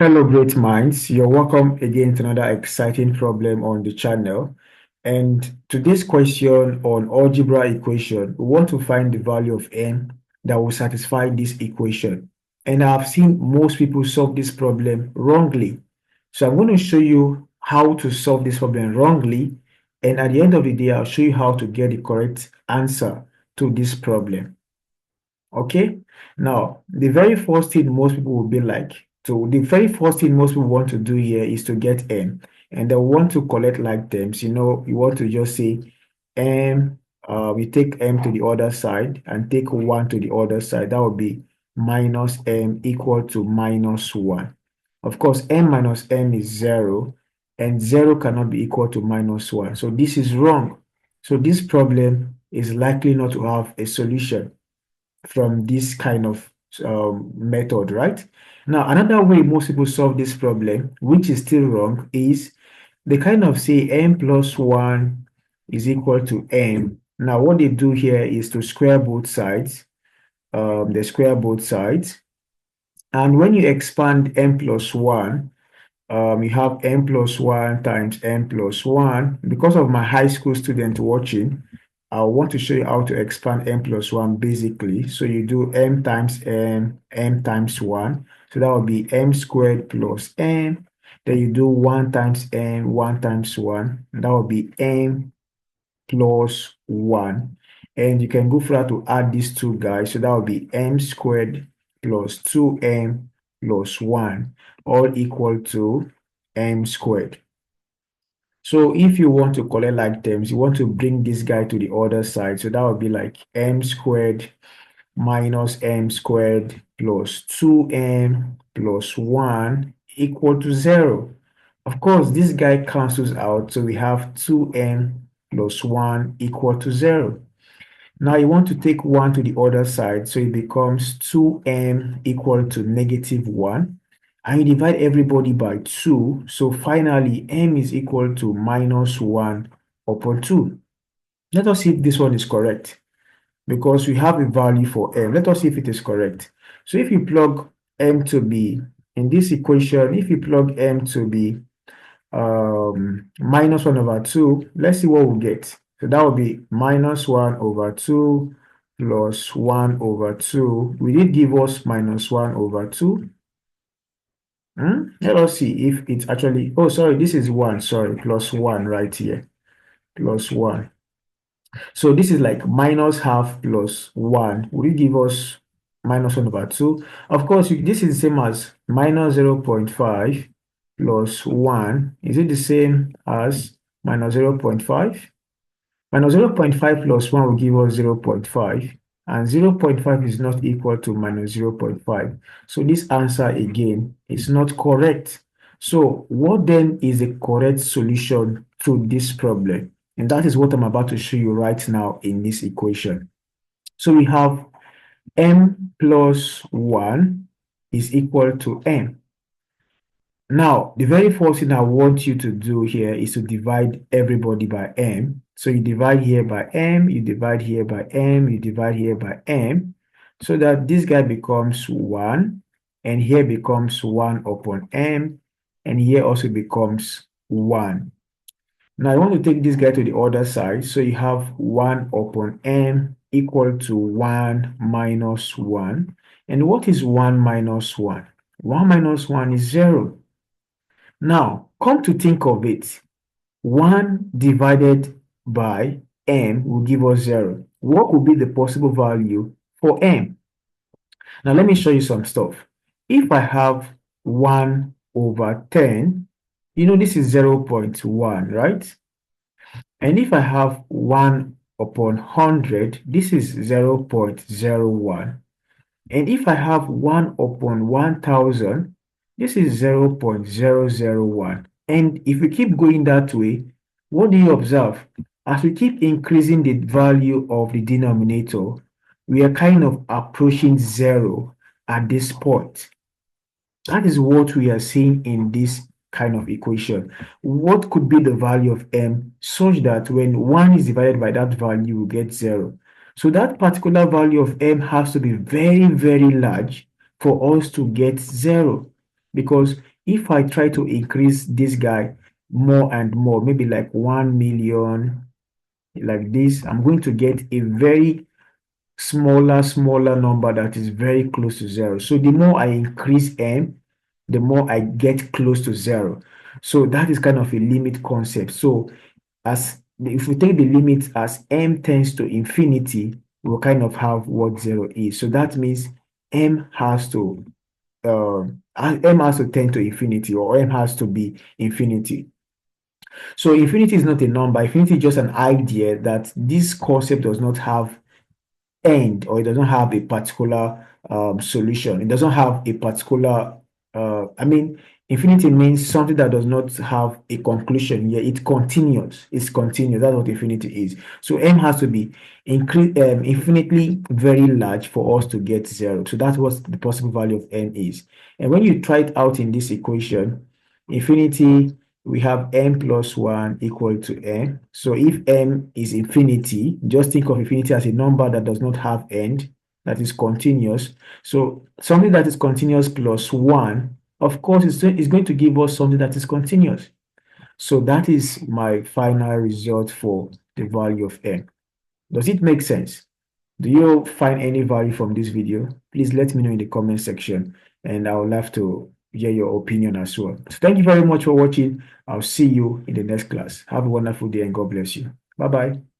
Hello, great minds. You're welcome again to another exciting problem on the channel. And today's question on algebra equation, we want to find the value of n that will satisfy this equation. And I've seen most people solve this problem wrongly. So I'm going to show you how to solve this problem wrongly. And at the end of the day, I'll show you how to get the correct answer to this problem. Okay. Now, the very first thing most people will be like, so the very first thing most people want to do here is to get m, and they want to collect like terms. You want to just say m, we take m to the other side and take 1 to the other side. That would be minus m equal to minus 1. Of course, m minus m is 0, and 0 cannot be equal to minus 1. So this is wrong. So this problem is likely not to have a solution from this kind of method, right? Now, another way most people solve this problem, which is still wrong, is they kind of say m plus 1 is equal to m. Now, what they do here is to square both sides. They square both sides. And when you expand m plus 1, you have m plus 1 times m plus 1. Because of my high school student watching, I want to show you how to expand m plus 1 basically. So you do m times m times 1. So that would be m squared plus m. Then you do 1 times m, 1 times 1. And that would be m plus 1. And you can go further to add these two guys. So that would be m squared plus 2m plus 1, all equal to m squared. So if you want to collect like terms, you want to bring this guy to the other side. So that would be like m squared minus m squared plus 2m plus 1 equal to 0. Of course, this guy cancels out. So we have 2m plus 1 equal to 0. Now you want to take 1 to the other side. So it becomes 2m equal to negative 1. And you divide everybody by 2. So finally, m is equal to minus 1 upon 2. Let us see if this one is correct, because we have a value for m. Let us see if it is correct. So if you plug m to be in this equation, if you plug m to be minus 1 over 2, let's see what we'll get. So that will be minus 1 over 2 plus 1 over 2. Will it give us minus 1 over 2? Let us see if it's actually, oh, sorry, this is 1, sorry, plus 1 right here, plus 1. So this is like minus half plus 1. Will it give us minus 1 over 2? Of course, this is the same as minus 0.5 plus 1. Is it the same as minus 0.5? Minus 0.5 plus 1 will give us 0.5. And 0.5 is not equal to minus 0.5. So this answer again is not correct. So what then is the correct solution to this problem? And that is what I'm about to show you right now in this equation. So we have m plus 1 is equal to m. Now, the very first thing I want you to do here is to divide everybody by m. So you divide here by m, you divide here by m, you divide here by m, so that this guy becomes 1, and here becomes 1 upon m, and here also becomes 1. Now I want to take this guy to the other side, so you have 1 upon m equal to 1 minus 1. And what is 1 minus 1? 1 minus 1 is 0. Now, come to think of it, 1 divided by m will give us 0. What could be the possible value for m? Now, let me show you some stuff. If I have 1 over 10, this is 0.1, right? And if I have 1 upon 100, this is 0.01. And if I have 1 upon 1000, this is 0.001. And if we keep going that way, what do you observe? As we keep increasing the value of the denominator, we are kind of approaching 0 at this point. That is what we are seeing in this kind of equation. What could be the value of m such that when 1 is divided by that value, we get 0? So that particular value of m has to be very, very large for us to get 0. Because if I try to increase this guy more and more, maybe like 1 million, like this, I'm going to get a very smaller number that is very close to zero. So the more I increase m, the more I get close to zero. So that is kind of a limit concept. So as if we take the limit as m tends to infinity, we'll kind of have what zero is. So that means m has to m has to tend to infinity, or m has to be infinity. So infinity is not a number. Infinity is just an idea that this concept does not have end, or it doesn't have a particular solution. It doesn't have a particular, I mean, infinity means something that does not have a conclusion. Yeah, it continues. It's continuous. That's what infinity is. So m has to be infinitely very large for us to get zero. So that's what the possible value of m is. And when you try it out in this equation, infinity, we have m plus 1 equal to n. So if m is infinity, just think of infinity as a number that does not have end, that is continuous. So something that is continuous plus 1, of course, is going to give us something that is continuous. So that is my final result for the value of n. Does it make sense? Do you find any value from this video? Please let me know in the comment section, and I would love to hear your opinion as well. So thank you very much for watching. I'll see you in the next class. Have a wonderful day and God bless you. Bye bye.